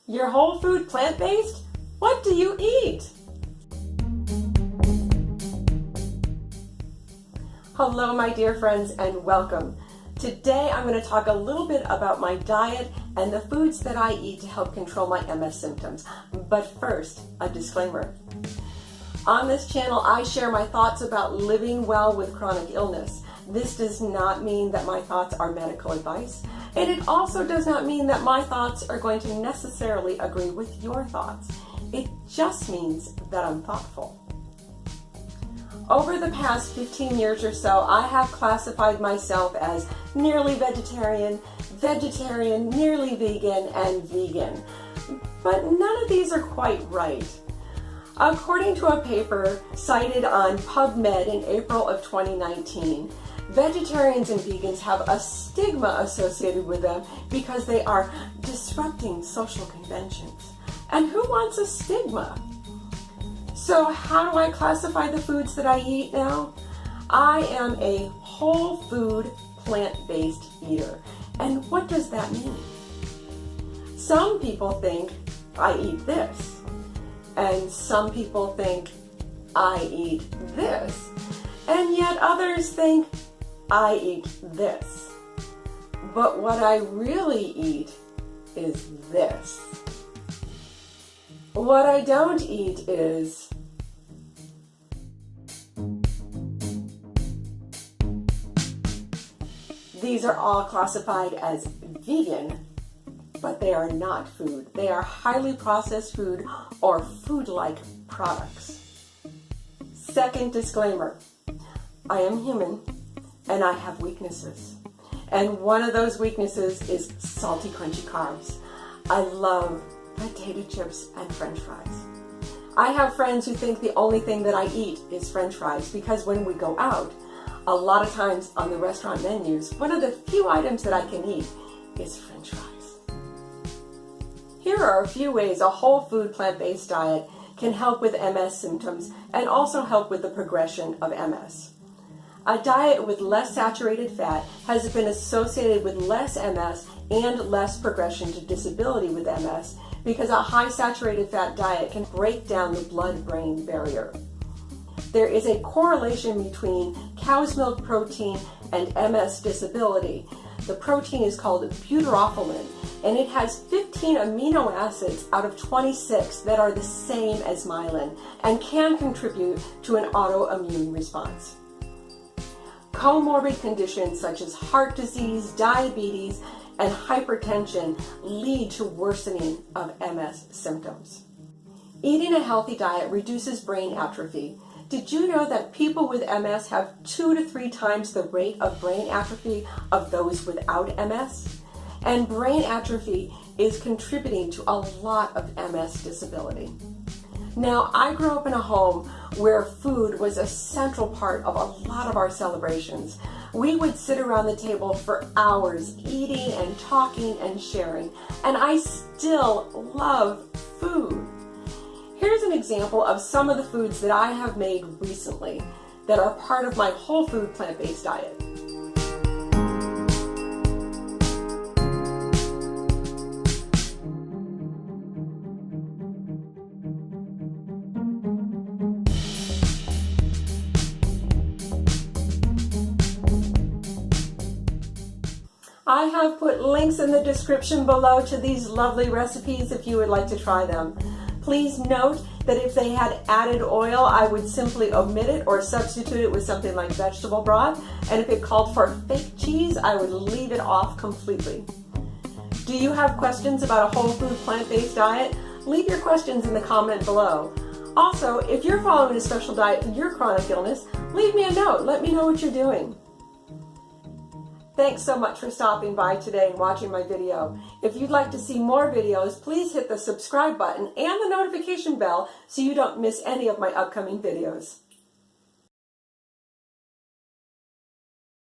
You're whole food plant-based? What do you eat? Hello, my dear friends, and welcome. Today I'm going to talk a little bit about my diet and the foods that I eat to help control my MS symptoms. But first, a disclaimer. On this channel, I share my thoughts about living well with chronic illness. This does not mean that my thoughts are medical advice, and it also does not mean that my thoughts are going to necessarily agree with your thoughts. It just means that I'm thoughtful. Over the past 15 years or so, I have classified myself as nearly vegetarian, nearly vegan, and vegan. But none of these are quite right. According to a paper cited on PubMed in April of 2019, vegetarians and vegans have a stigma associated with them because they are disrupting social conventions. And who wants a stigma? So how do I classify the foods that I eat now? I am a whole food plant-based eater. And what does that mean? Some people think I eat this. And some people think I eat this. And yet others think I eat this. But what I really eat is this. What I don't eat is these are all classified as vegan, but they are not food. They are highly processed food or food-like products. Second disclaimer, I am human and I have weaknesses. And one of those weaknesses is salty, crunchy carbs. I love potato chips and French fries. I have friends who think the only thing that I eat is French fries because when we go out, a lot of times on the restaurant menus, one of the few items that I can eat is French fries. Here are a few ways a whole food plant-based diet can help with MS symptoms and also help with the progression of MS. A diet with less saturated fat has been associated with less MS and less progression to disability with MS because a high saturated fat diet can break down the blood-brain barrier. There is a correlation between cow's milk protein and MS disability. The protein is called butyrophilin, and it has 15 amino acids out of 26 that are the same as myelin and can contribute to an autoimmune response. Comorbid conditions such as heart disease, diabetes, and hypertension lead to worsening of MS symptoms. Eating a healthy diet reduces brain atrophy. Did you know that people with MS have 2 to 3 times the rate of brain atrophy of those without MS? And brain atrophy is contributing to a lot of MS disability. Now, I grew up in a home where food was a central part of a lot of our celebrations. We would sit around the table for hours eating and talking and sharing, and I still love food. Here's an example of some of the foods that I have made recently that are part of my whole food plant-based diet. I have put links in the description below to these lovely recipes if you would like to try them. Please note that if they had added oil, I would simply omit it or substitute it with something like vegetable broth. And if it called for fake cheese, I would leave it off completely. Do you have questions about a whole food plant-based diet? Leave your questions in the comment below. Also, if you're following a special diet for your chronic illness, leave me a note. Let me know what you're doing. Thanks so much for stopping by today and watching my video. If you'd like to see more videos, please hit the subscribe button and the notification bell so you don't miss any of my upcoming videos.